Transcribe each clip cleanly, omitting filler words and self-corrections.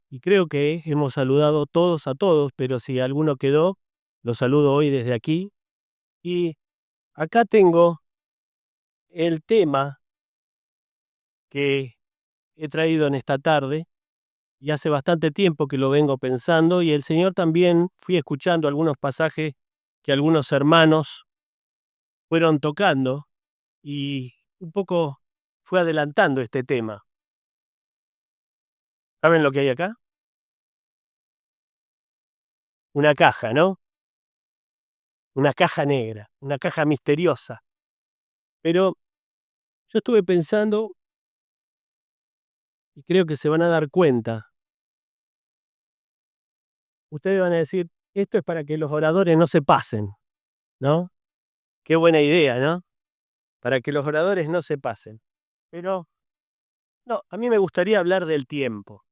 y creo que hemos saludado todos a todos, pero si alguno quedó, lo saludo hoy desde aquí. Y acá tengo el tema que he traído en esta tarde, y hace bastante tiempo que lo vengo pensando, y el Señor también fui escuchando algunos pasajes que algunos hermanos fueron tocando, y un poco fue adelantando este tema. ¿Saben lo que hay acá? Una caja, ¿no? Una caja negra, una caja misteriosa. Pero yo estuve pensando, y creo que se van a dar cuenta. Ustedes van a decir, esto es para que los oradores no se pasen, ¿no? Qué buena idea, ¿no? Para que los oradores no se pasen. Pero no, a mí me gustaría hablar del tiempo.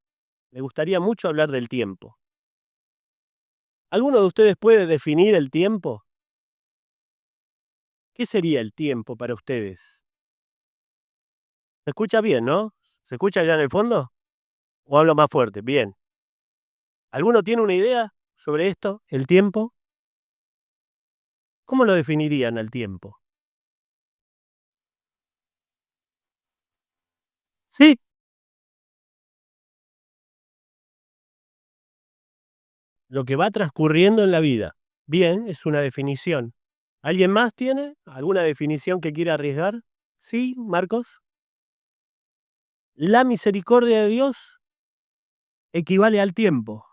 Me gustaría mucho hablar del tiempo. ¿Alguno de ustedes puede definir el tiempo? ¿Qué sería el tiempo para ustedes? ¿Se escucha bien, no? ¿Se escucha allá en el fondo? ¿O hablo más fuerte? Bien. ¿Alguno tiene una idea sobre esto, el tiempo? ¿Cómo lo definirían al tiempo? Sí, lo que va transcurriendo en la vida. Bien, es una definición. ¿Alguien más tiene alguna definición que quiera arriesgar? Sí, Marcos. La misericordia de Dios equivale al tiempo.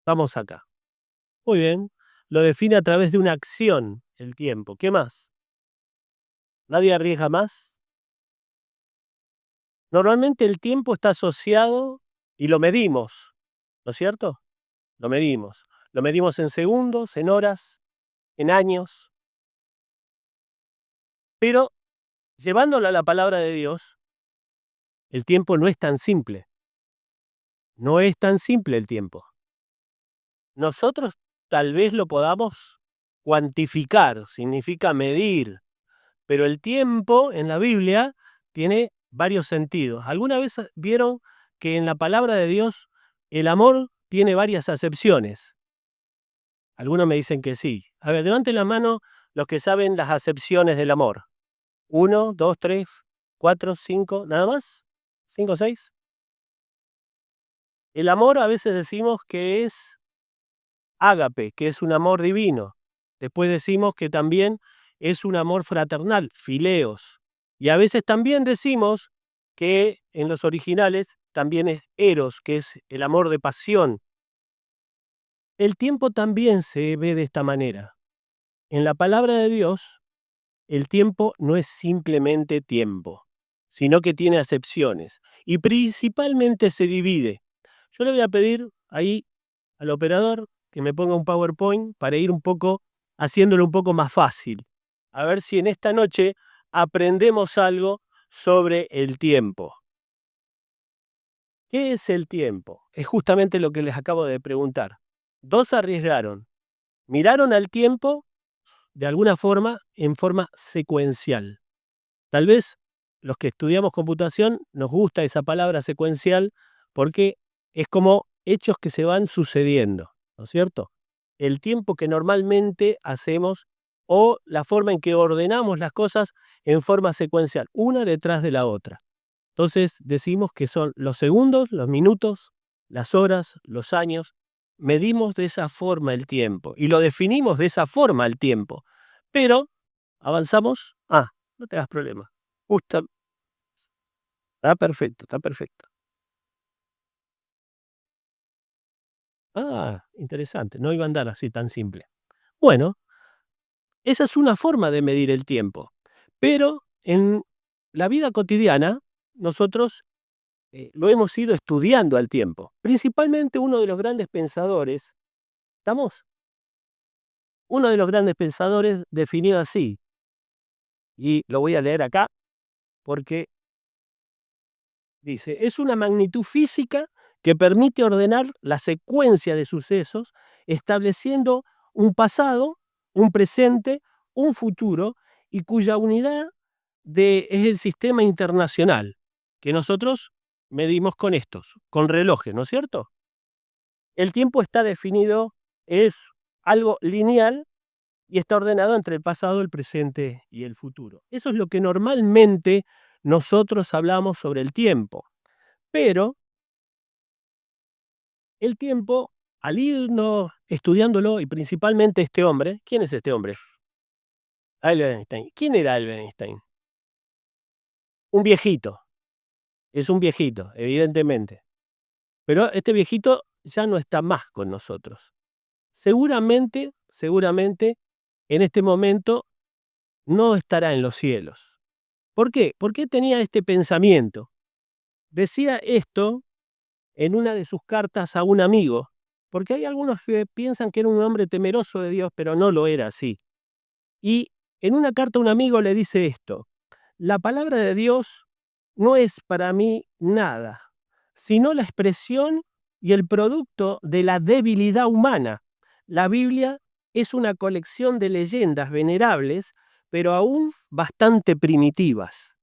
Vamos acá. Muy bien. Lo define a través de una acción, el tiempo. ¿Qué más? ¿Nadie arriesga más? Normalmente el tiempo está asociado y lo medimos, ¿no es cierto? Lo medimos. Lo medimos en segundos, en horas, en años. Pero llevándolo a la palabra de Dios, el tiempo no es tan simple. No es tan simple el tiempo. Nosotros tal vez lo podamos cuantificar, significa medir, pero el tiempo en la Biblia tiene varios sentidos. ¿Alguna vez vieron que en la palabra de Dios el amor tiene varias acepciones? Algunos me dicen que sí. A ver, levanten la mano los que saben las acepciones del amor. 1, 2, 3, 4, 5, ¿nada más? 5, 6. El amor a veces decimos que es ágape, que es un amor divino. Después decimos que también es un amor fraternal, fileos. Y a veces también decimos que en los originales también es eros, que es el amor de pasión. El tiempo también se ve de esta manera. En la palabra de Dios, el tiempo no es simplemente tiempo, sino que tiene acepciones y principalmente se divide. Yo le voy a pedir ahí al operador que me ponga un PowerPoint para ir un poco haciéndolo un poco más fácil. A ver si en esta noche aprendemos algo sobre el tiempo. ¿Qué es el tiempo? Es justamente lo que les acabo de preguntar. Dos arriesgaron, miraron al tiempo de alguna forma en forma secuencial. Tal vez los que estudiamos computación nos gusta esa palabra secuencial porque es como hechos que se van sucediendo, ¿no es cierto? El tiempo que normalmente hacemos o la forma en que ordenamos las cosas en forma secuencial, una detrás de la otra. Entonces decimos que son los segundos, los minutos, las horas, los años. Medimos de esa forma el tiempo y lo definimos de esa forma el tiempo. Pero avanzamos. No te hagas problema. Justa Está perfecto, está perfecto. Interesante, no iba a andar así tan simple. Bueno, esa es una forma de medir el tiempo, pero en la vida cotidiana nosotros, lo hemos ido estudiando al tiempo. Principalmente uno de los grandes pensadores, ¿estamos? Uno de los grandes pensadores definido así, y lo voy a leer acá porque dice: "Es una magnitud física que permite ordenar la secuencia de sucesos, estableciendo un pasado, un presente, un futuro, y cuya unidad es el sistema internacional, que nosotros medimos con relojes, ¿no es cierto? El tiempo está definido, es algo lineal y está ordenado entre el pasado, el presente y el futuro. Eso es lo que normalmente nosotros hablamos sobre el tiempo. Pero el tiempo, al irnos estudiándolo, y principalmente este hombre, ¿quién es este hombre? Albert Einstein. ¿Quién era Albert Einstein? Un viejito. Es un viejito, evidentemente. Pero este viejito ya no está más con nosotros. Seguramente, en este momento no estará en los cielos. ¿Por qué? ¿Por qué tenía este pensamiento? Decía esto en una de sus cartas a un amigo, porque hay algunos que piensan que era un hombre temeroso de Dios, pero no lo era así. Y en una carta a un amigo le dice esto: la palabra de Dios no es para mí nada, sino la expresión y el producto de la debilidad humana. La Biblia es una colección de leyendas venerables, pero aún bastante primitivas.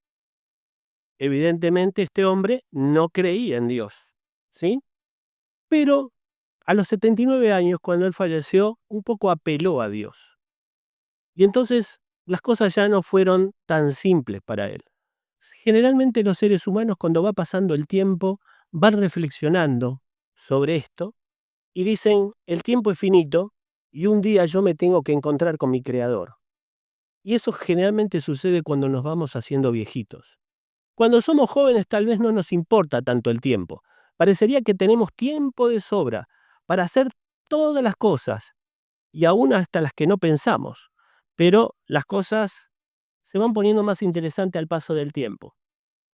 Evidentemente este hombre no creía en Dios, ¿sí? Pero a los 79 años, cuando él falleció, un poco apeló a Dios. Y entonces las cosas ya no fueron tan simples para él. Generalmente los seres humanos, cuando va pasando el tiempo, van reflexionando sobre esto y dicen: el tiempo es finito y un día yo me tengo que encontrar con mi Creador. Y eso generalmente sucede cuando nos vamos haciendo viejitos. Cuando somos jóvenes tal vez no nos importa tanto el tiempo. Parecería que tenemos tiempo de sobra para hacer todas las cosas, y aún hasta las que no pensamos. Pero las cosas se van poniendo más interesantes al paso del tiempo.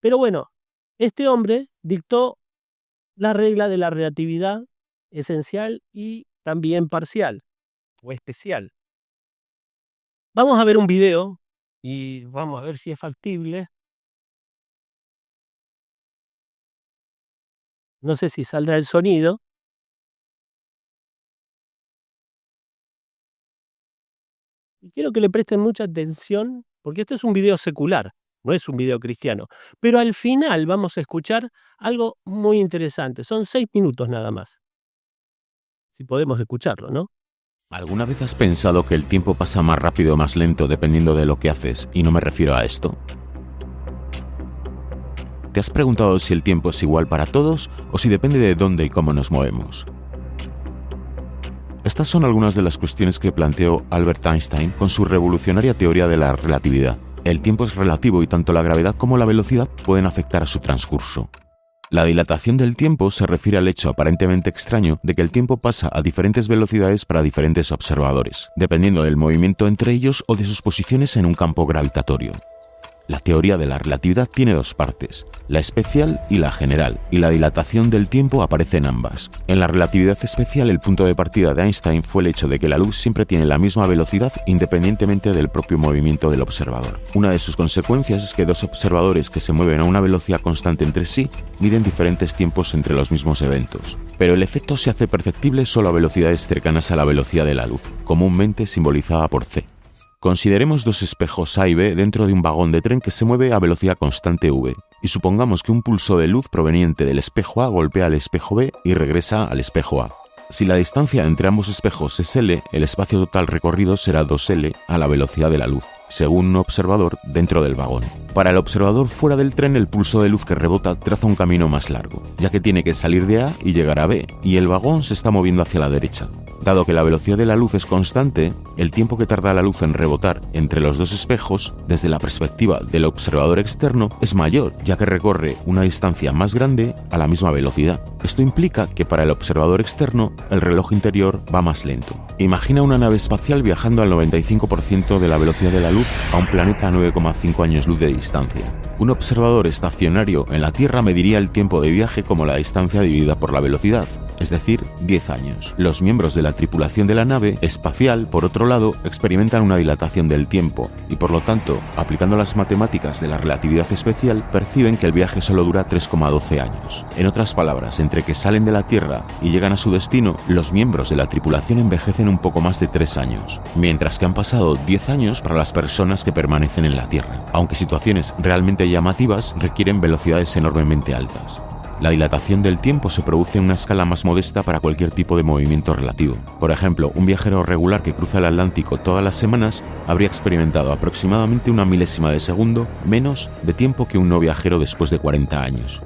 Pero bueno, este hombre dictó la regla de la relatividad esencial y también parcial o especial. Vamos a ver un video y vamos a ver si es factible. No sé si saldrá el sonido. Y quiero que le presten mucha atención, porque este es un video secular, no es un video cristiano. Pero al final vamos a escuchar algo muy interesante. Son 6 minutos nada más. Si podemos escucharlo, ¿no? ¿Alguna vez has pensado que el tiempo pasa más rápido o más lento dependiendo de lo que haces? Y no me refiero a esto. ¿Te has preguntado si el tiempo es igual para todos o si depende de dónde y cómo nos movemos? Estas son algunas de las cuestiones que planteó Albert Einstein con su revolucionaria teoría de la relatividad. El tiempo es relativo y tanto la gravedad como la velocidad pueden afectar a su transcurso. La dilatación del tiempo se refiere al hecho aparentemente extraño de que el tiempo pasa a diferentes velocidades para diferentes observadores, dependiendo del movimiento entre ellos o de sus posiciones en un campo gravitatorio. La teoría de la relatividad tiene dos partes, la especial y la general, y la dilatación del tiempo aparece en ambas. En la relatividad especial, el punto de partida de Einstein fue el hecho de que la luz siempre tiene la misma velocidad independientemente del propio movimiento del observador. Una de sus consecuencias es que dos observadores que se mueven a una velocidad constante entre sí miden diferentes tiempos entre los mismos eventos. Pero el efecto se hace perceptible solo a velocidades cercanas a la velocidad de la luz, comúnmente simbolizada por c. Consideremos dos espejos A y B dentro de un vagón de tren que se mueve a velocidad constante v, y supongamos que un pulso de luz proveniente del espejo A golpea al espejo B y regresa al espejo A. Si la distancia entre ambos espejos es L, el espacio total recorrido será 2L a la velocidad de la luz, según un observador dentro del vagón. Para el observador fuera del tren, el pulso de luz que rebota traza un camino más largo, ya que tiene que salir de A y llegar a B, y el vagón se está moviendo hacia la derecha. Dado que la velocidad de la luz es constante, el tiempo que tarda la luz en rebotar entre los dos espejos, desde la perspectiva del observador externo, es mayor, ya que recorre una distancia más grande a la misma velocidad. Esto implica que para el observador externo, el reloj interior va más lento. Imagina una nave espacial viajando al 95% de la velocidad de la luz a un planeta a 9,5 años luz de distancia. Un observador estacionario en la Tierra mediría el tiempo de viaje como la distancia dividida por la velocidad. es decir, 10 años. Los miembros de la tripulación de la nave espacial, por otro lado, experimentan una dilatación del tiempo y, por lo tanto, aplicando las matemáticas de la relatividad especial, perciben que el viaje solo dura 3,12 años. En otras palabras, entre que salen de la Tierra y llegan a su destino, los miembros de la tripulación envejecen un poco más de 3 años, mientras que han pasado 10 años para las personas que permanecen en la Tierra, aunque situaciones realmente llamativas requieren velocidades enormemente altas. La dilatación del tiempo se produce en una escala más modesta para cualquier tipo de movimiento relativo. Por ejemplo, un viajero regular que cruza el Atlántico todas las semanas habría experimentado aproximadamente una milésima de segundo menos de tiempo que un no viajero después de 40 años.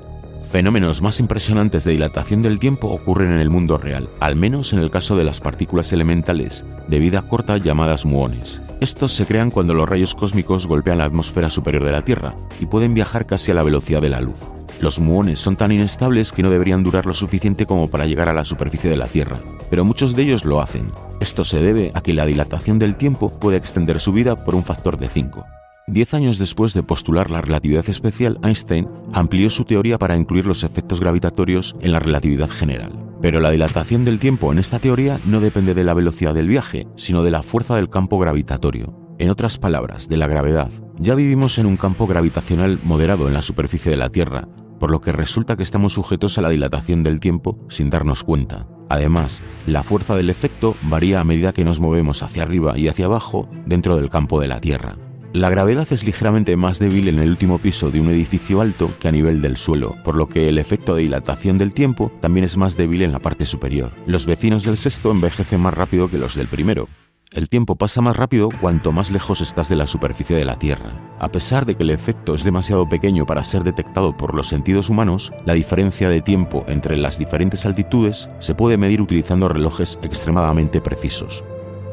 Fenómenos más impresionantes de dilatación del tiempo ocurren en el mundo real, al menos en el caso de las partículas elementales de vida corta llamadas muones. Estos se crean cuando los rayos cósmicos golpean la atmósfera superior de la Tierra y pueden viajar casi a la velocidad de la luz. Los muones son tan inestables que no deberían durar lo suficiente como para llegar a la superficie de la Tierra, pero muchos de ellos lo hacen. Esto se debe a que la dilatación del tiempo puede extender su vida por un factor de 5. 10 años después de postular la relatividad especial, Einstein amplió su teoría para incluir los efectos gravitatorios en la relatividad general. Pero la dilatación del tiempo en esta teoría no depende de la velocidad del viaje, sino de la fuerza del campo gravitatorio. En otras palabras, de la gravedad. Ya vivimos en un campo gravitacional moderado en la superficie de la Tierra, por lo que resulta que estamos sujetos a la dilatación del tiempo sin darnos cuenta. Además, la fuerza del efecto varía a medida que nos movemos hacia arriba y hacia abajo dentro del campo de la Tierra. La gravedad es ligeramente más débil en el último piso de un edificio alto que a nivel del suelo, por lo que el efecto de dilatación del tiempo también es más débil en la parte superior. Los vecinos del sexto envejecen más rápido que los del primero. El tiempo pasa más rápido cuanto más lejos estás de la superficie de la Tierra. A pesar de que el efecto es demasiado pequeño para ser detectado por los sentidos humanos, la diferencia de tiempo entre las diferentes altitudes se puede medir utilizando relojes extremadamente precisos.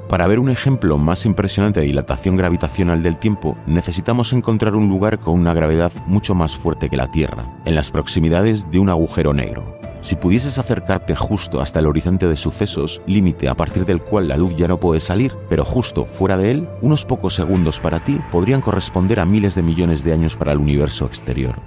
Para ver un ejemplo más impresionante de dilatación gravitacional del tiempo, necesitamos encontrar un lugar con una gravedad mucho más fuerte que la Tierra, en las proximidades de un agujero negro. Si pudieses acercarte justo hasta el horizonte de sucesos, límite a partir del cual la luz ya no puede salir, pero justo fuera de él, unos pocos segundos para ti podrían corresponder a miles de millones de años para el universo exterior.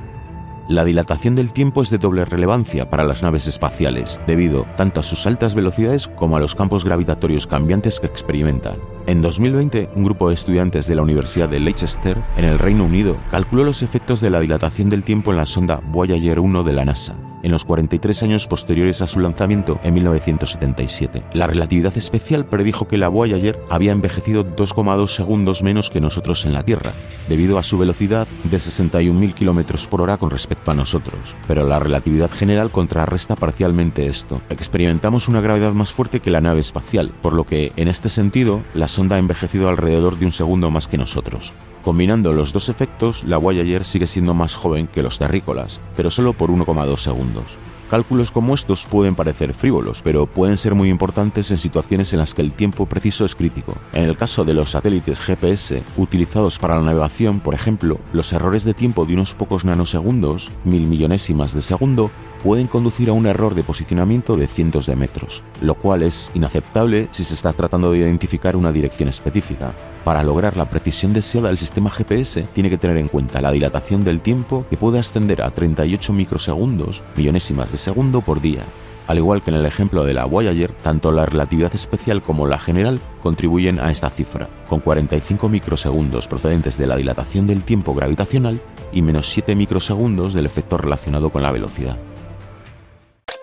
La dilatación del tiempo es de doble relevancia para las naves espaciales, debido tanto a sus altas velocidades como a los campos gravitatorios cambiantes que experimentan. En 2020, un grupo de estudiantes de la Universidad de Leicester, en el Reino Unido, calculó los efectos de la dilatación del tiempo en la sonda Voyager 1 de la NASA, en los 43 años posteriores a su lanzamiento en 1977. La relatividad especial predijo que la Voyager había envejecido 2,2 segundos menos que nosotros en la Tierra, debido a su velocidad de 61.000 km por hora con respecto a nosotros. Pero la relatividad general contrarresta parcialmente esto. Experimentamos una gravedad más fuerte que la nave espacial, por lo que, en este sentido, la sonda ha envejecido alrededor de un segundo más que nosotros. Combinando los dos efectos, la Voyager sigue siendo más joven que los terrícolas, pero solo por 1,2 segundos. Cálculos como estos pueden parecer frívolos, pero pueden ser muy importantes en situaciones en las que el tiempo preciso es crítico. En el caso de los satélites GPS utilizados para la navegación, por ejemplo, los errores de tiempo de unos pocos nanosegundos, mil millonésimas de segundo, pueden conducir a un error de posicionamiento de cientos de metros, lo cual es inaceptable si se está tratando de identificar una dirección específica. Para lograr la precisión deseada, el sistema GPS tiene que tener en cuenta la dilatación del tiempo, que puede ascender a 38 microsegundos, millonésimas de segundo por día. Al igual que en el ejemplo de la Voyager, tanto la relatividad especial como la general contribuyen a esta cifra, con 45 microsegundos procedentes de la dilatación del tiempo gravitacional y menos 7 microsegundos del efecto relacionado con la velocidad.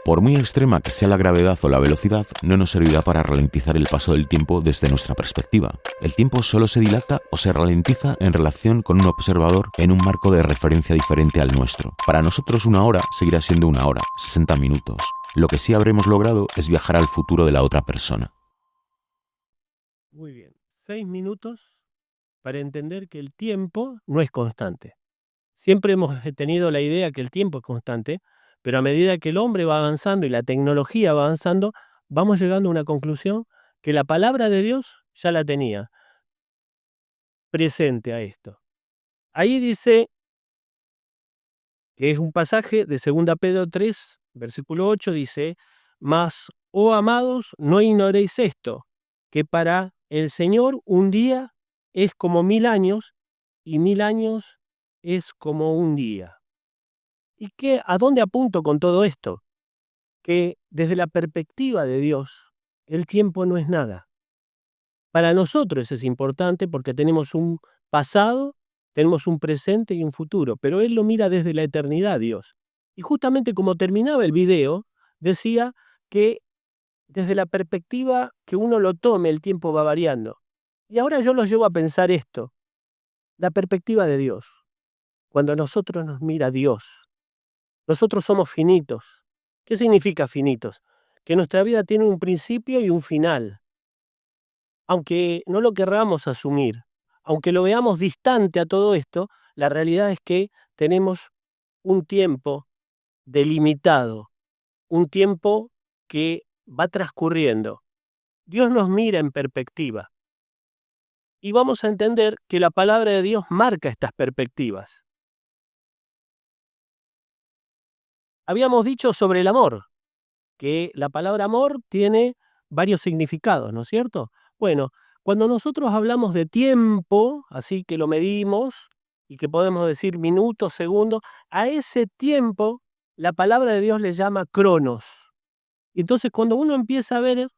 Por muy extrema que sea la gravedad o la velocidad, no nos servirá para ralentizar el paso del tiempo desde nuestra perspectiva. El tiempo solo se dilata o se ralentiza en relación con un observador en un marco de referencia diferente al nuestro. Para nosotros una hora seguirá siendo una hora, 60 minutos. Lo que sí habremos logrado es viajar al futuro de la otra persona. Muy bien, 6 minutos para entender que el tiempo no es constante. Siempre hemos tenido la idea que el tiempo es constante, pero a medida que el hombre va avanzando y la tecnología va avanzando, vamos llegando a una conclusión que la palabra de Dios ya la tenía presente a esto. Ahí dice que es un pasaje de 2 Pedro 3, versículo 8, dice: Mas, oh amados, no ignoréis esto, que para el Señor un día es como 1000 años, y 1000 años es como un día. ¿Y a dónde apunto con todo esto? que desde la perspectiva de Dios, el tiempo no es nada. Para nosotros es importante porque tenemos un pasado, tenemos un presente y un futuro, pero Él lo mira desde la eternidad, Dios. Y justamente como terminaba el video, decía que desde la perspectiva que uno lo tome, el tiempo va variando. Y ahora yo los llevo a pensar esto, la perspectiva de Dios. Cuando a nosotros nos mira Dios, nosotros somos finitos. ¿Qué significa finitos? Que nuestra vida tiene un principio y un final. Aunque no lo querramos asumir, aunque lo veamos distante a todo esto, la realidad es que tenemos un tiempo delimitado, un tiempo que va transcurriendo. Dios nos mira en perspectiva y vamos a entender que la palabra de Dios marca estas perspectivas. Habíamos dicho sobre el amor, que la palabra amor tiene varios significados, ¿no es cierto? Bueno, cuando nosotros hablamos de tiempo, así que lo medimos y que podemos decir minutos, segundos, a ese tiempo la palabra de Dios le llama cronos. Entonces, cuando uno empieza a ver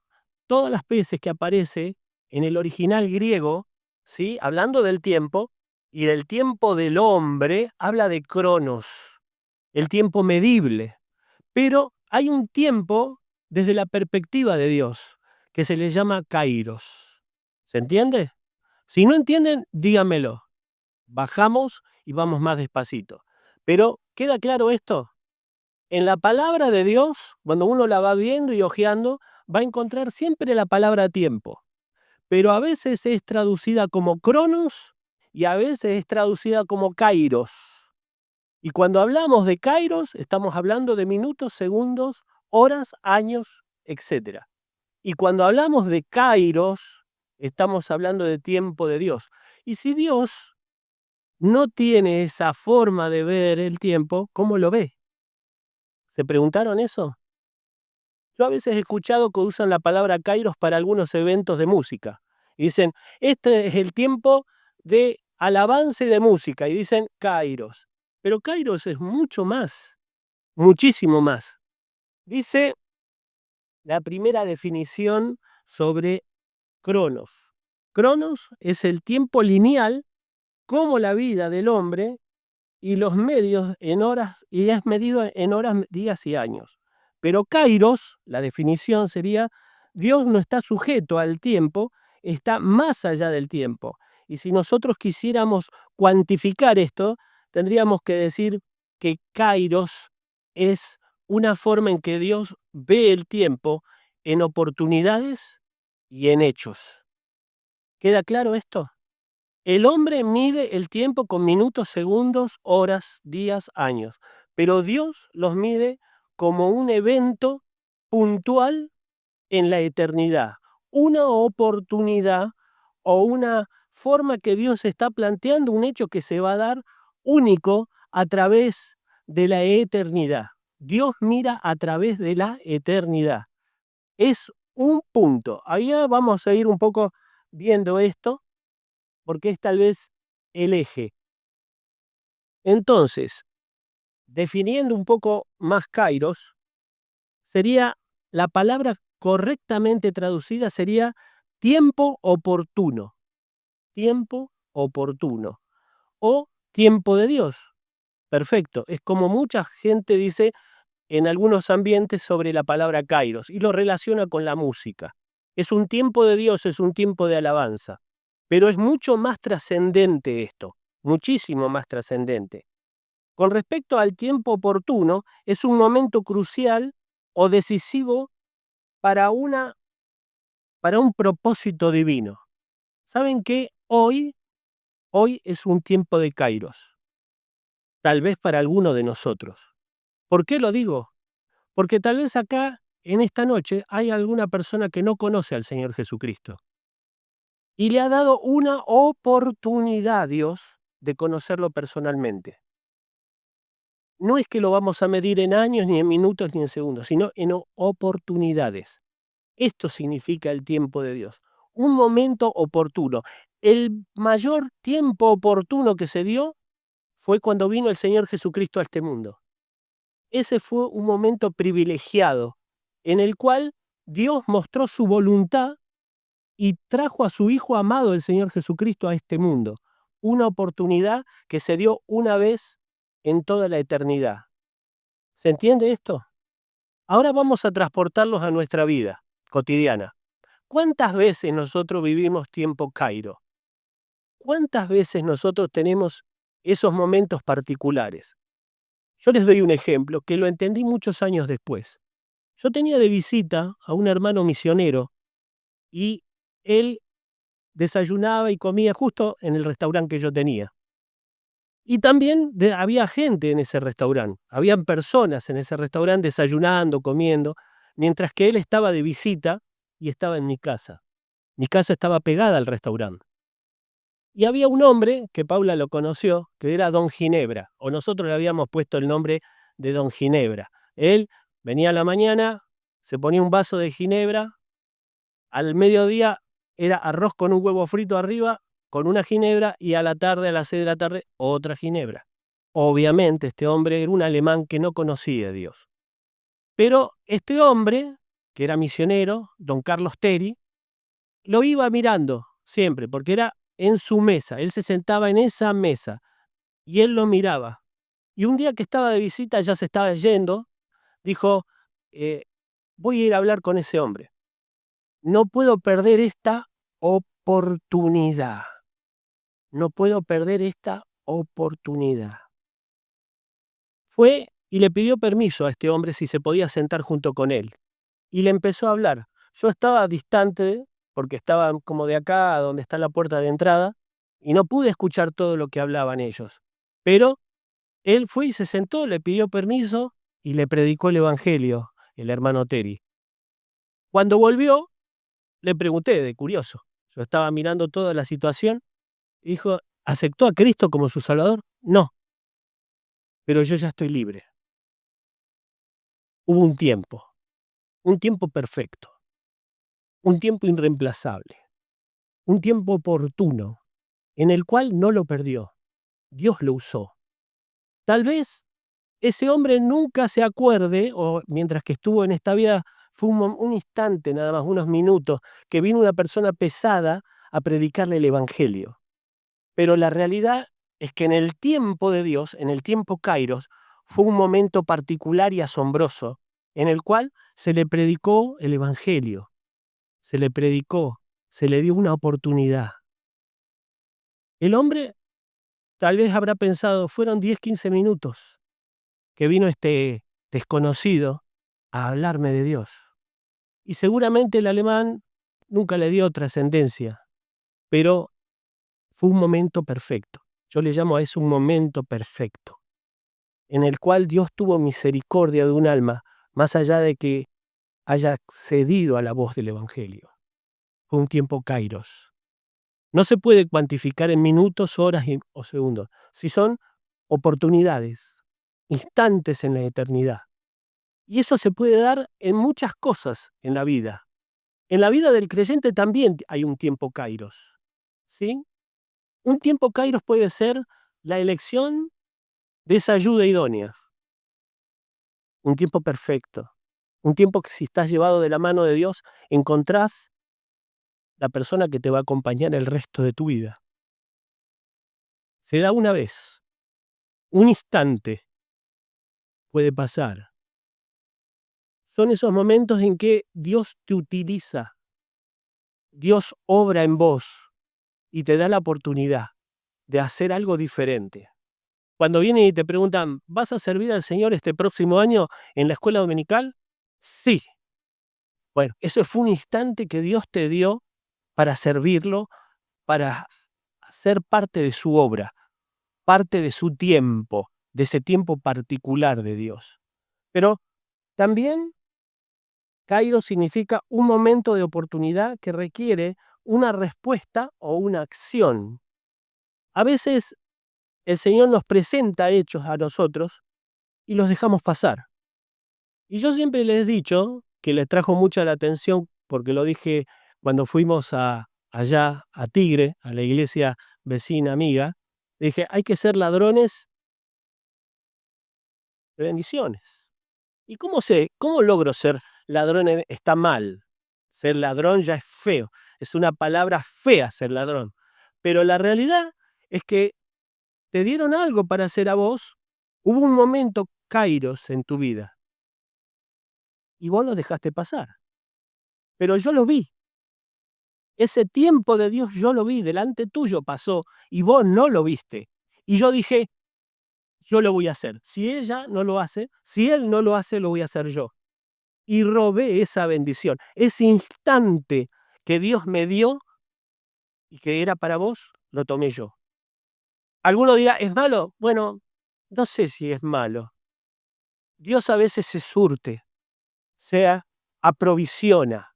todas las veces que aparece en el original griego, ¿sí? Hablando del tiempo y del tiempo del hombre, habla de cronos, el tiempo medible. Pero hay un tiempo desde la perspectiva de Dios que se le llama kairos. ¿Se entiende? Si no entienden, díganmelo. Bajamos y vamos más despacito. Pero, ¿queda claro esto? En la palabra de Dios, cuando uno la va viendo y hojeando, va a encontrar siempre la palabra tiempo. Pero a veces es traducida como cronos y a veces es traducida como kairos. Y cuando hablamos de kairos, estamos hablando de minutos, segundos, horas, años, etc. Y cuando hablamos de kairos, estamos hablando de tiempo de Dios. Y si Dios no tiene esa forma de ver el tiempo, ¿cómo lo ve? ¿Se preguntaron eso? Yo a veces he escuchado que usan la palabra kairos para algunos eventos de música. Y dicen, este es el tiempo de alabanza y de música. Y dicen kairos. Pero kairos es mucho más, muchísimo más. Dice la primera definición sobre cronos. Cronos es el tiempo lineal como la vida del hombre y los medios en horas, y es medido en horas, días y años. Pero kairos, la definición sería, Dios no está sujeto al tiempo, está más allá del tiempo. Y si nosotros quisiéramos cuantificar esto, tendríamos que decir que kairos es una forma en que Dios ve el tiempo en oportunidades y en hechos. ¿Queda claro esto? El hombre mide el tiempo con minutos, segundos, horas, días, años, pero Dios los mide como un evento puntual en la eternidad, una oportunidad o una forma que Dios está planteando, un hecho que se va a dar único a través de la eternidad. Dios mira a través de la eternidad. Es un punto. Allá vamos a ir un poco viendo esto, porque es tal vez el eje. Entonces, definiendo un poco más kairos, sería la palabra correctamente traducida sería tiempo oportuno. Tiempo oportuno. O tiempo de Dios. Perfecto. Es como mucha gente dice en algunos ambientes sobre la palabra kairos y lo relaciona con la música. Es un tiempo de Dios, es un tiempo de alabanza. Pero es mucho más trascendente esto, muchísimo más trascendente. Con respecto al tiempo oportuno, es un momento crucial o decisivo para un propósito divino. ¿Saben qué? Hoy es un tiempo de kairos, tal vez para alguno de nosotros. ¿Por qué lo digo? Porque tal vez acá, en esta noche, hay alguna persona que no conoce al Señor Jesucristo. Y le ha dado una oportunidad a Dios de conocerlo personalmente. No es que lo vamos a medir en años, ni en minutos, ni en segundos, sino en oportunidades. Esto significa el tiempo de Dios. Un momento oportuno. El mayor tiempo oportuno que se dio fue cuando vino el Señor Jesucristo a este mundo. ese fue un momento privilegiado en el cual Dios mostró su voluntad y trajo a su Hijo amado, el Señor Jesucristo, a este mundo. Una oportunidad que se dio una vez en toda la eternidad. ¿Se entiende esto? Ahora vamos a transportarlos a nuestra vida cotidiana. ¿Cuántas veces nosotros vivimos tiempo Cairo? ¿Cuántas veces nosotros tenemos esos momentos particulares? Yo les doy un ejemplo que lo entendí muchos años después. Yo tenía de visita a un hermano misionero y él desayunaba y comía justo en el restaurante que yo tenía. Y también había gente en ese restaurante, habían personas en ese restaurante desayunando, comiendo, mientras que él estaba de visita y estaba en mi casa. Mi casa estaba pegada al restaurante. Y había un hombre, que Paula lo conoció, que era Don Ginebra, o nosotros le habíamos puesto el nombre de Don Ginebra. Él venía a la mañana, se ponía un vaso de ginebra, al mediodía era arroz con un huevo frito arriba, con una ginebra, y a la tarde, a las 6 de la tarde, otra ginebra. Obviamente este hombre era un alemán que no conocía a Dios. Pero este hombre, que era misionero, don Carlos Teri, lo iba mirando siempre, porque era en su mesa, él se sentaba en esa mesa, y él lo miraba. Y un día que estaba de visita, ya se estaba yendo, dijo, voy a ir a hablar con ese hombre. No puedo perder esta oportunidad. No puedo perder esta oportunidad. Fue y le pidió permiso a este hombre si se podía sentar junto con él. Y le empezó a hablar. Yo estaba distante, porque estaba como de acá, donde está la puerta de entrada, y no pude escuchar todo lo que hablaban ellos. Pero él fue y se sentó, le pidió permiso y le predicó el evangelio, el hermano Teri. Cuando volvió, le pregunté, de curioso. Yo estaba mirando toda la situación. Dijo, ¿aceptó a Cristo como su Salvador? No, pero yo ya estoy libre. Hubo un tiempo perfecto, un tiempo irreemplazable, un tiempo oportuno, en el cual no lo perdió. Dios lo usó. Tal vez ese hombre nunca se acuerde, o mientras que estuvo en esta vida, fue un instante nada más, unos minutos, que vino una persona pesada a predicarle el Evangelio. Pero la realidad es que en el tiempo de Dios, en el tiempo Kairos, fue un momento particular y asombroso, en el cual se le predicó el Evangelio, se le predicó, se le dio una oportunidad. El hombre tal vez habrá pensado, fueron 10, 15 minutos que vino este desconocido a hablarme de Dios. Y seguramente el alemán nunca le dio trascendencia, pero fue un momento perfecto. Yo le llamo a eso un momento perfecto, en el cual Dios tuvo misericordia de un alma, más allá de que haya accedido a la voz del Evangelio. Fue un tiempo kairos. No se puede cuantificar en minutos, horas o segundos, si son oportunidades, instantes en la eternidad. Y eso se puede dar en muchas cosas en la vida. En la vida del creyente también hay un tiempo kairos, ¿sí? Un tiempo kairos puede ser la elección de esa ayuda idónea. Un tiempo perfecto. Un tiempo que si estás llevado de la mano de Dios, encontrás la persona que te va a acompañar el resto de tu vida. Se da una vez. Un instante puede pasar. Son esos momentos en que Dios te utiliza. Dios obra en vos y te da la oportunidad de hacer algo diferente. Cuando vienen y te preguntan, ¿vas a servir al Señor este próximo año en la escuela dominical? Sí. Bueno, eso fue un instante que Dios te dio para servirlo, para ser parte de su obra, parte de su tiempo, de ese tiempo particular de Dios. Pero también Kairos significa un momento de oportunidad que requiere una respuesta o una acción. A veces el Señor nos presenta hechos a nosotros y los dejamos pasar. Y yo siempre les he dicho, que les trajo mucha la atención, porque lo dije cuando fuimos allá a Tigre, a la iglesia vecina amiga, dije, hay que ser ladrones de bendiciones. ¿Y cómo logro ser ladrón? Está mal. Ser ladrón ya es feo. Es una palabra fea ser ladrón. Pero la realidad es que te dieron algo para hacer a vos. Hubo un momento, kairos, en tu vida. Y vos lo dejaste pasar. Pero yo lo vi. Ese tiempo de Dios yo lo vi, delante tuyo pasó, y vos no lo viste. Y yo dije, yo lo voy a hacer. Si ella no lo hace, si él no lo hace, lo voy a hacer yo. Y robé esa bendición. Ese instante que Dios me dio y que era para vos, lo tomé yo. Alguno dirá, ¿es malo? Bueno, no sé si es malo. Dios a veces se surte, se aprovisiona.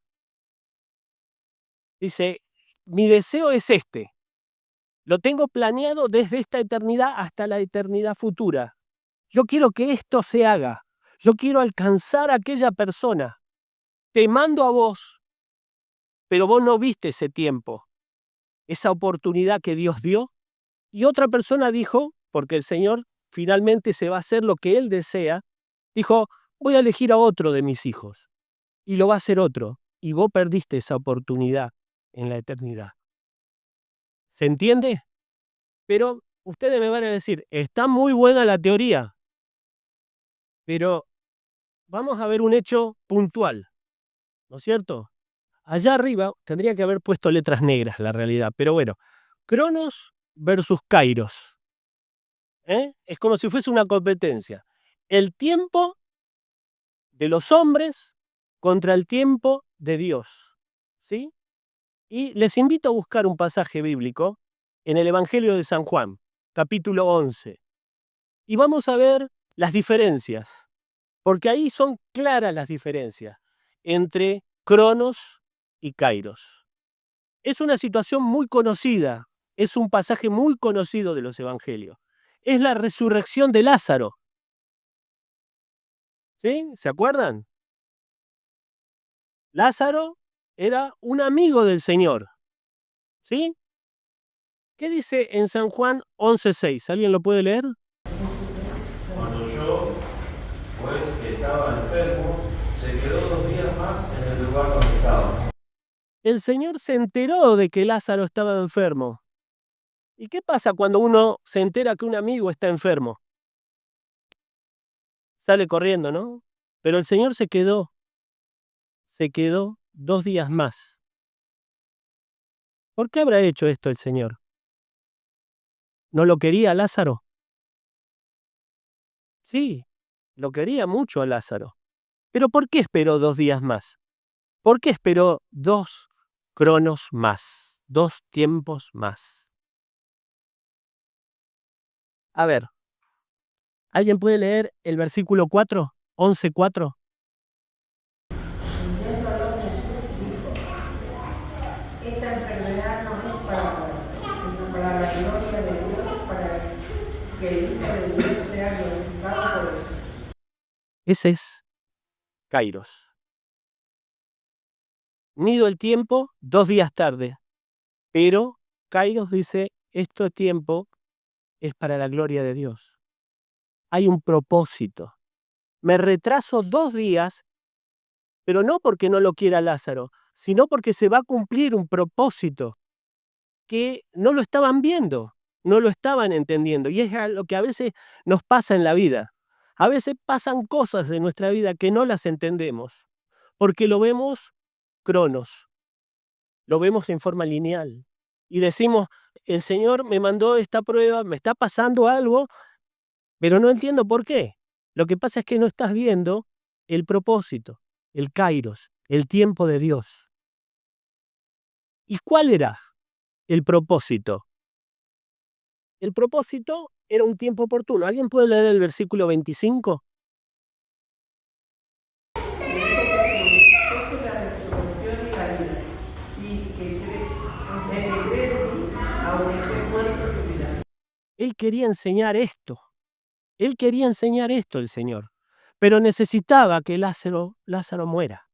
Dice, mi deseo es este. Lo tengo planeado desde esta eternidad hasta la eternidad futura. Yo quiero que esto se haga. Yo quiero alcanzar a aquella persona. Te mando a vos, pero vos no viste ese tiempo, esa oportunidad que Dios dio. Y otra persona dijo, porque el Señor finalmente se va a hacer lo que Él desea, dijo, voy a elegir a otro de mis hijos. Y lo va a hacer otro. Y vos perdiste esa oportunidad en la eternidad. ¿Se entiende? Pero ustedes me van a decir, está muy buena la teoría, pero vamos a ver un hecho puntual, ¿no es cierto? Allá arriba tendría que haber puesto letras negras la realidad, pero bueno, Cronos versus Kairos. Es como si fuese una competencia. El tiempo de los hombres contra el tiempo de Dios. ¿Sí? Y les invito a buscar un pasaje bíblico en el Evangelio de San Juan, capítulo 11. Y vamos a ver las diferencias, porque ahí son claras las diferencias entre Cronos y Kairos. Es una situación muy conocida, es un pasaje muy conocido de los evangelios. Es la resurrección de Lázaro. ¿Sí? ¿Se acuerdan? Lázaro era un amigo del Señor. ¿Sí? ¿Qué dice en San Juan 11:6? ¿Alguien lo puede leer? Cuando yo, pues, que estaba enfermo, se quedó 2 días más en el lugar donde estaba. El Señor se enteró de que Lázaro estaba enfermo. ¿Y qué pasa cuando uno se entera que un amigo está enfermo? Sale corriendo, ¿no? Pero el Señor se quedó 2 días más. ¿Por qué habrá hecho esto el Señor? ¿No lo quería a Lázaro? Sí, lo quería mucho a Lázaro. Pero ¿por qué esperó 2 días más? ¿Por qué esperó 2 cronos más, 2 tiempos más? A ver, ¿alguien puede leer el versículo 4? 11:4. Enviando a los Jesús dijo, esta enfermedad no es para muerte, sino para la gloria de Dios, para que el Hijo de Dios sea glorificado por eso. Ese es Kairos. Mido el tiempo 2 días tarde, pero Kairos dice, este tiempo es para la gloria de Dios. Hay un propósito. Me retraso 2 días, pero no porque no lo quiera Lázaro, sino porque se va a cumplir un propósito que no lo estaban viendo, no lo estaban entendiendo. Y es lo que a veces nos pasa en la vida. A veces pasan cosas en nuestra vida que no las entendemos, porque lo vemos cronos, lo vemos en forma lineal. Y decimos, el Señor me mandó esta prueba, me está pasando algo, pero no entiendo por qué. Lo que pasa es que no estás viendo el propósito, el kairos, el tiempo de Dios. ¿Y cuál era el propósito? El propósito era un tiempo oportuno. ¿Alguien puede leer el versículo 25? Esta es la resurrección y la vida. Sí, que cree en mí, aunque esté muerto, vivirá. Él quería enseñar esto. Él quería enseñar esto el Señor. Pero necesitaba que Lázaro muera.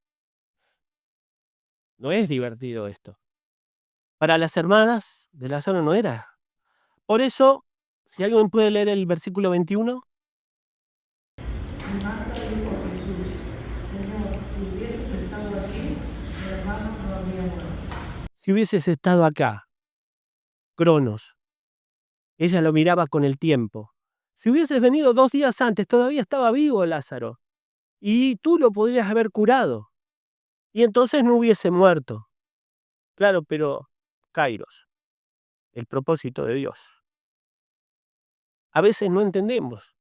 No es divertido esto. Para las hermanas de Lázaro no era. Por eso, si alguien puede leer el versículo 21. Y más le dijo Jesús, si hubieses estado acá, Cronos. Ella lo miraba con el tiempo. Si hubieses venido 2 días antes, todavía estaba vivo Lázaro. Y tú lo podrías haber curado. Y entonces no hubiese muerto. Claro, pero Kairos, el propósito de Dios. A veces no entendemos.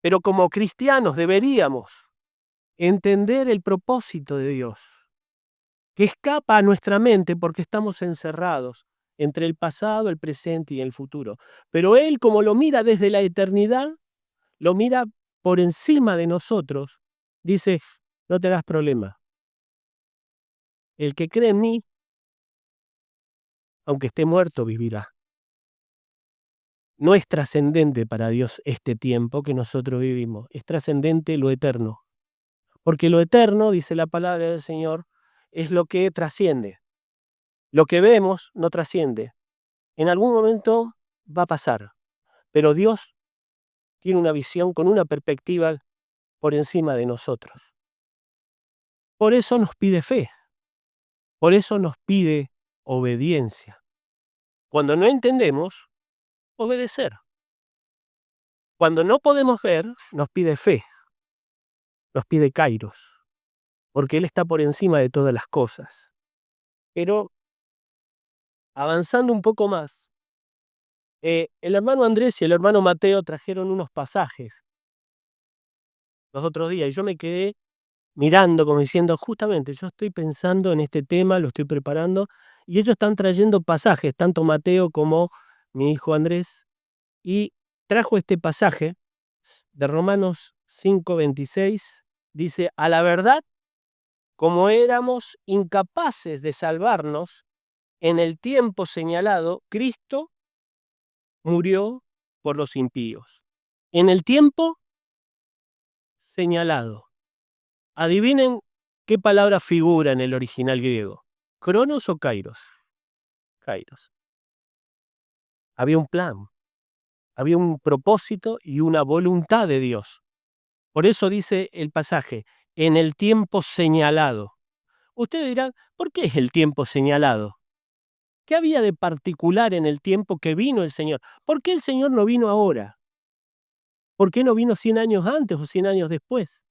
Pero como cristianos deberíamos entender el propósito de Dios, que escapa a nuestra mente porque estamos encerrados entre el pasado, el presente y el futuro. Pero Él, como lo mira desde la eternidad, lo mira por encima de nosotros, dice, no te hagas problema. El que cree en mí, aunque esté muerto, vivirá. No es trascendente para Dios este tiempo que nosotros vivimos, es trascendente lo eterno. Porque lo eterno, dice la palabra del Señor, es lo que trasciende. Lo que vemos no trasciende. En algún momento va a pasar, pero Dios tiene una visión con una perspectiva por encima de nosotros. Por eso nos pide fe, por eso nos pide obediencia. Cuando no entendemos, obedecer. Cuando no podemos ver, nos pide fe, nos pide kairos, porque Él está por encima de todas las cosas. Pero avanzando un poco más, el hermano Andrés y el hermano Mateo trajeron unos pasajes los otros días y yo me quedé mirando como diciendo, justamente yo estoy pensando en este tema, lo estoy preparando, y ellos están trayendo pasajes, tanto Mateo como mi hijo Andrés, y trajo este pasaje de Romanos 5:26, dice, a la verdad, como éramos incapaces de salvarnos en el tiempo señalado, Cristo murió por los impíos. En el tiempo señalado. Adivinen qué palabra figura en el original griego. ¿Cronos o kairos? Kairos. Había un plan, había un propósito y una voluntad de Dios. Por eso dice el pasaje, en el tiempo señalado. Ustedes dirán, ¿por qué es el tiempo señalado? ¿Qué había de particular en el tiempo que vino el Señor? ¿Por qué el Señor no vino ahora? ¿Por qué no vino 100 años antes o 100 años después?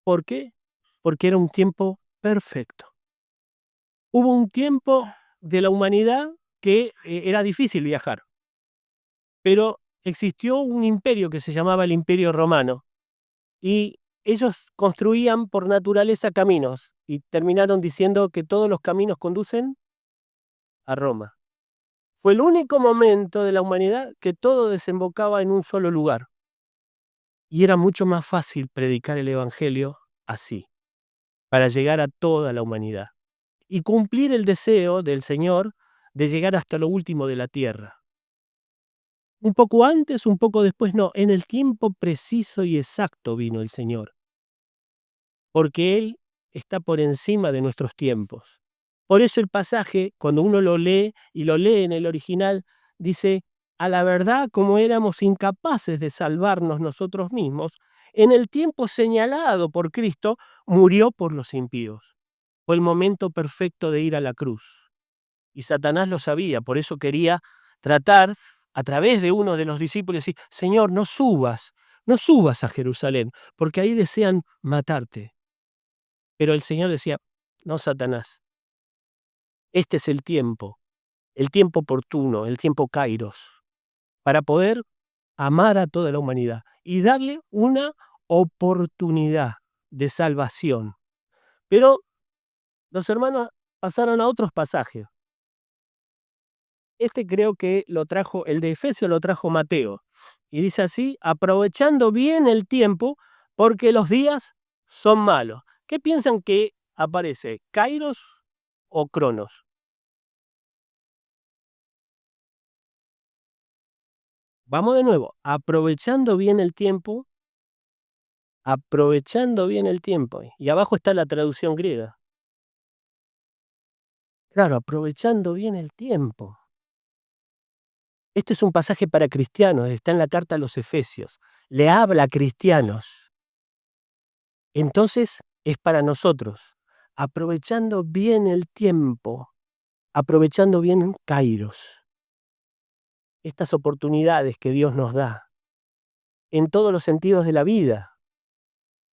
¿Por qué? Porque era un tiempo perfecto. Hubo un tiempo de la humanidad que era difícil viajar, pero existió un imperio que se llamaba el Imperio Romano y ellos construían por naturaleza caminos y terminaron diciendo que todos los caminos conducen a Roma. Fue el único momento de la humanidad que todo desembocaba en un solo lugar. Y era mucho más fácil predicar el Evangelio así, para llegar a toda la humanidad y cumplir el deseo del Señor de llegar hasta lo último de la tierra. Un poco antes, un poco después, no, en el tiempo preciso y exacto vino el Señor, porque Él está por encima de nuestros tiempos. Por eso el pasaje, cuando uno lo lee y lo lee en el original, dice, a la verdad, como éramos incapaces de salvarnos nosotros mismos, en el tiempo señalado por Cristo, murió por los impíos. Fue el momento perfecto de ir a la cruz. Y Satanás lo sabía, por eso quería tratar a través de uno de los discípulos y decir, Señor, no subas a Jerusalén, porque ahí desean matarte. Pero el Señor decía, no, Satanás, este es el tiempo oportuno, el tiempo kairos, para poder amar a toda la humanidad y darle una oportunidad de salvación. Pero los hermanos pasaron a otros pasajes. Este creo que lo trajo, el de Efesios lo trajo Mateo. Y dice así, aprovechando bien el tiempo, porque los días son malos. ¿Qué piensan que aparece? ¿Kairos o Cronos? Vamos de nuevo, aprovechando bien el tiempo. Y abajo está la traducción griega. Claro, aprovechando bien el tiempo. Este es un pasaje para cristianos, está en la carta a los Efesios. Le habla a cristianos. Entonces es para nosotros. aprovechando bien el tiempo, aprovechando bien Kairos, estas oportunidades que Dios nos da, en todos los sentidos de la vida,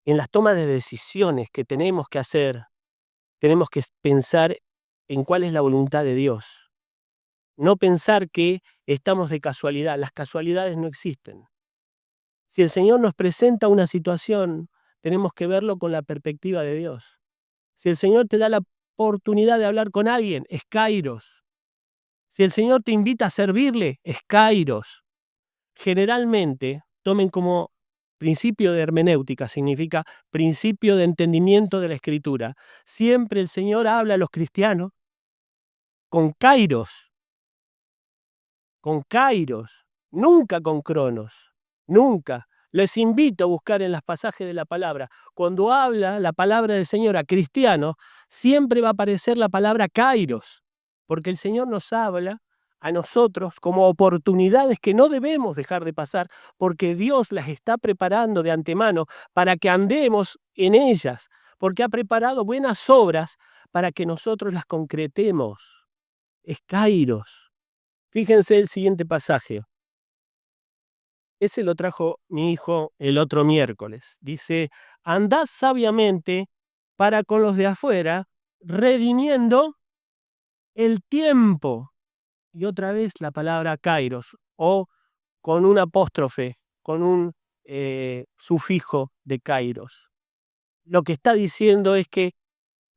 en las tomas de decisiones que tenemos que hacer, tenemos que pensar en cuál es la voluntad de Dios. No pensar que estamos de casualidad, las casualidades no existen. Si el Señor nos presenta una situación, tenemos que verlo con la perspectiva de Dios. Si el Señor te da la oportunidad de hablar con alguien, es Kairos. Si el Señor te invita a servirle, es Kairos. Generalmente, tomen como principio de hermenéutica, significa principio de entendimiento de la Escritura. Siempre el Señor habla a los cristianos con Kairos, nunca con Cronos, nunca. Les invito a buscar en los pasajes de la palabra. Cuando habla la palabra del Señor a cristianos, siempre va a aparecer la palabra Kairos, porque el Señor nos habla a nosotros como oportunidades que no debemos dejar de pasar, porque Dios las está preparando de antemano para que andemos en ellas, porque ha preparado buenas obras para que nosotros las concretemos. Es Kairos. Fíjense el siguiente pasaje. Ese lo trajo mi hijo el otro miércoles. Dice, andad sabiamente para con los de afuera, redimiendo el tiempo. Y otra vez la palabra kairos, o con un apóstrofe, con un sufijo de kairos. Lo que está diciendo es que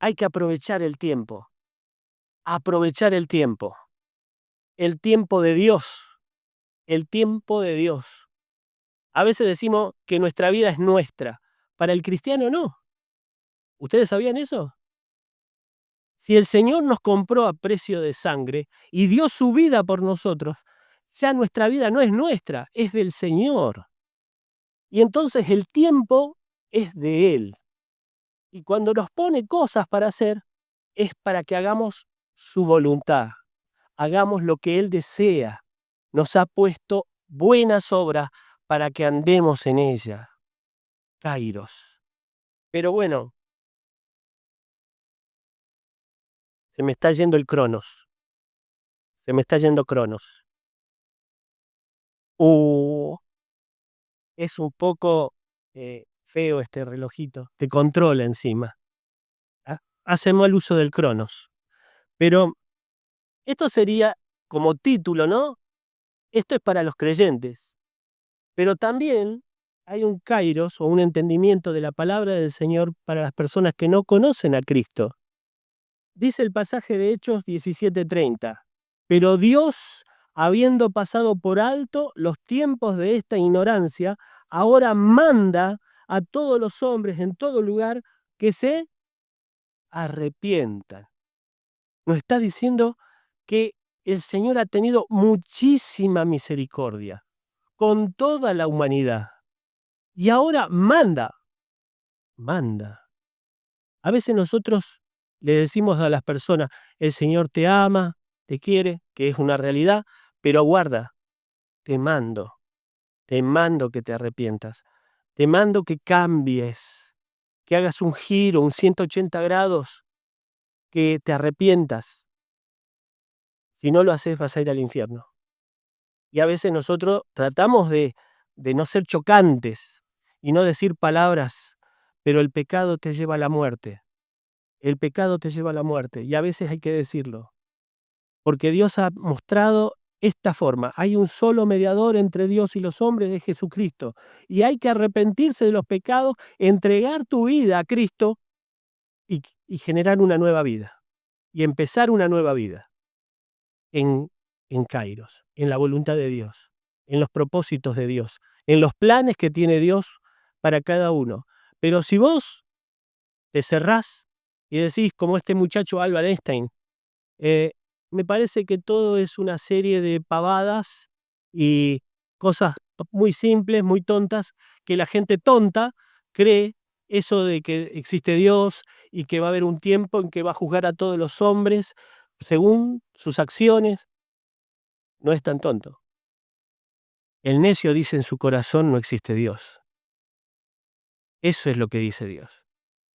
hay que aprovechar el tiempo. Aprovechar el tiempo. El tiempo de Dios. El tiempo de Dios. A veces decimos que nuestra vida es nuestra. Para el cristiano no. ¿Ustedes sabían eso? Si el Señor nos compró a precio de sangre y dio su vida por nosotros, ya nuestra vida no es nuestra, es del Señor. Y entonces el tiempo es de Él. Y cuando nos pone cosas para hacer, es para que hagamos su voluntad, hagamos lo que Él desea. Nos ha puesto buenas obras para que andemos en ella. Kairos. Pero bueno, se me está yendo el Cronos. Se me está yendo Cronos. Es un poco feo este relojito. Te controla encima. Hace mal uso del Cronos. Pero esto sería como título, ¿no? Esto es para los creyentes. Pero también hay un kairos o un entendimiento de la palabra del Señor para las personas que no conocen a Cristo. Dice el pasaje de Hechos 17:30. Pero Dios, habiendo pasado por alto los tiempos de esta ignorancia, ahora manda a todos los hombres en todo lugar que se arrepientan. Nos está diciendo que el Señor ha tenido muchísima misericordia con toda la humanidad. Y ahora manda. A veces nosotros le decimos a las personas, el Señor te ama, te quiere, que es una realidad, pero aguarda, te mando que te arrepientas, te mando que cambies, que hagas un giro, un 180 grados, que te arrepientas. Si no lo haces, vas a ir al infierno. Y a veces nosotros tratamos de no ser chocantes y no decir palabras, pero el pecado te lleva a la muerte. El pecado te lleva a la muerte y a veces hay que decirlo. Porque Dios ha mostrado esta forma. Hay un solo mediador entre Dios y los hombres, es Jesucristo. Y hay que arrepentirse de los pecados, entregar tu vida a Cristo y generar una nueva vida. Y empezar una nueva vida. En Kairos, en la voluntad de Dios, en los propósitos de Dios, en los planes que tiene Dios para cada uno. Pero si vos te cerrás y decís, como este muchacho Albert Einstein, me parece que todo es una serie de pavadas y cosas muy simples, muy tontas, que la gente tonta cree eso de que existe Dios y que va a haber un tiempo en que va a juzgar a todos los hombres según sus acciones. No es tan tonto. El necio dice en su corazón no existe Dios. Eso es lo que dice Dios.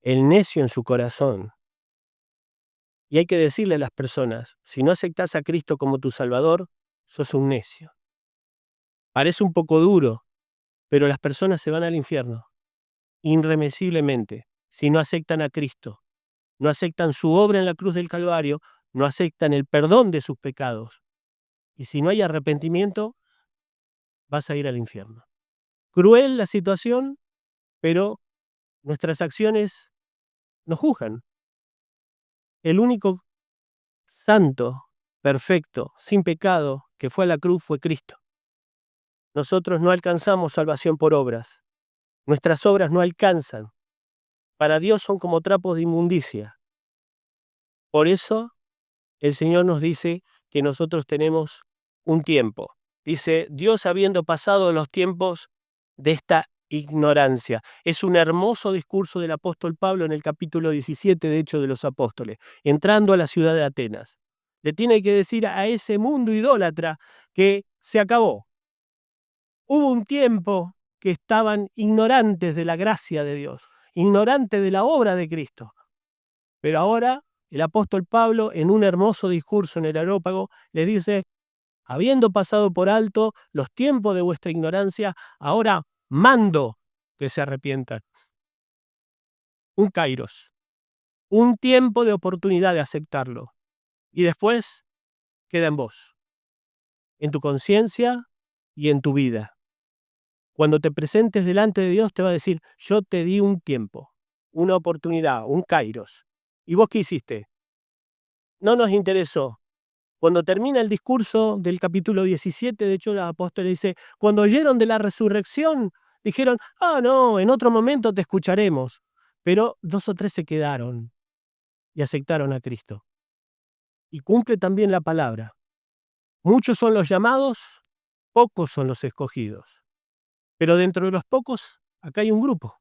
El necio en su corazón Y hay que decirle a las personas, si no aceptás a Cristo como tu Salvador, sos un necio. Parece un poco duro, pero las personas se van al infierno, irremisiblemente, si no aceptan a Cristo, no aceptan su obra en la cruz del Calvario, no aceptan el perdón de sus pecados. Y si no hay arrepentimiento, vas a ir al infierno. Cruel la situación, pero nuestras acciones nos juzgan. El único santo, perfecto, sin pecado, que fue a la cruz fue Cristo. Nosotros no alcanzamos salvación por obras. Nuestras obras no alcanzan. Para Dios son como trapos de inmundicia. Por eso el Señor nos dice que nosotros tenemos un tiempo. Dice, Dios habiendo pasado los tiempos de esta ignorancia. Es un hermoso discurso del apóstol Pablo en el capítulo 17 de Hechos de los Apóstoles, entrando a la ciudad de Atenas. Le tiene que decir a ese mundo idólatra que se acabó. Hubo un tiempo que estaban ignorantes de la gracia de Dios, ignorantes de la obra de Cristo. Pero ahora el apóstol Pablo, en un hermoso discurso en el Areópago, le dice, habiendo pasado por alto los tiempos de vuestra ignorancia, ahora mando que se arrepientan. Un kairos, un tiempo de oportunidad de aceptarlo. Y después queda en vos, en tu conciencia y en tu vida. Cuando te presentes delante de Dios te va a decir, yo te di un tiempo, una oportunidad, un kairos. ¿Y vos qué hiciste? No nos interesó. Cuando termina el discurso del capítulo 17, de hecho el apóstol dice, cuando oyeron de la resurrección, dijeron, no, en otro momento te escucharemos. Pero 2 o 3 se quedaron y aceptaron a Cristo. Y cumple también la palabra. Muchos son los llamados, pocos son los escogidos. Pero dentro de los pocos, acá hay un grupo.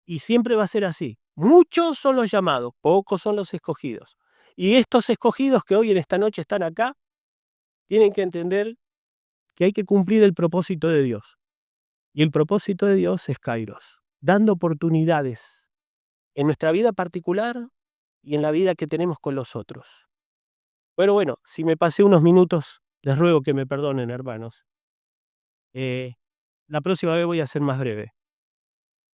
Y siempre va a ser así. Muchos son los llamados, pocos son los escogidos. Y estos escogidos que hoy en esta noche están acá, tienen que entender que hay que cumplir el propósito de Dios. Y el propósito de Dios es Kairos, dando oportunidades en nuestra vida particular y en la vida que tenemos con los otros. Bueno, si me pasé unos minutos, les ruego que me perdonen, hermanos. La próxima vez voy a ser más breve.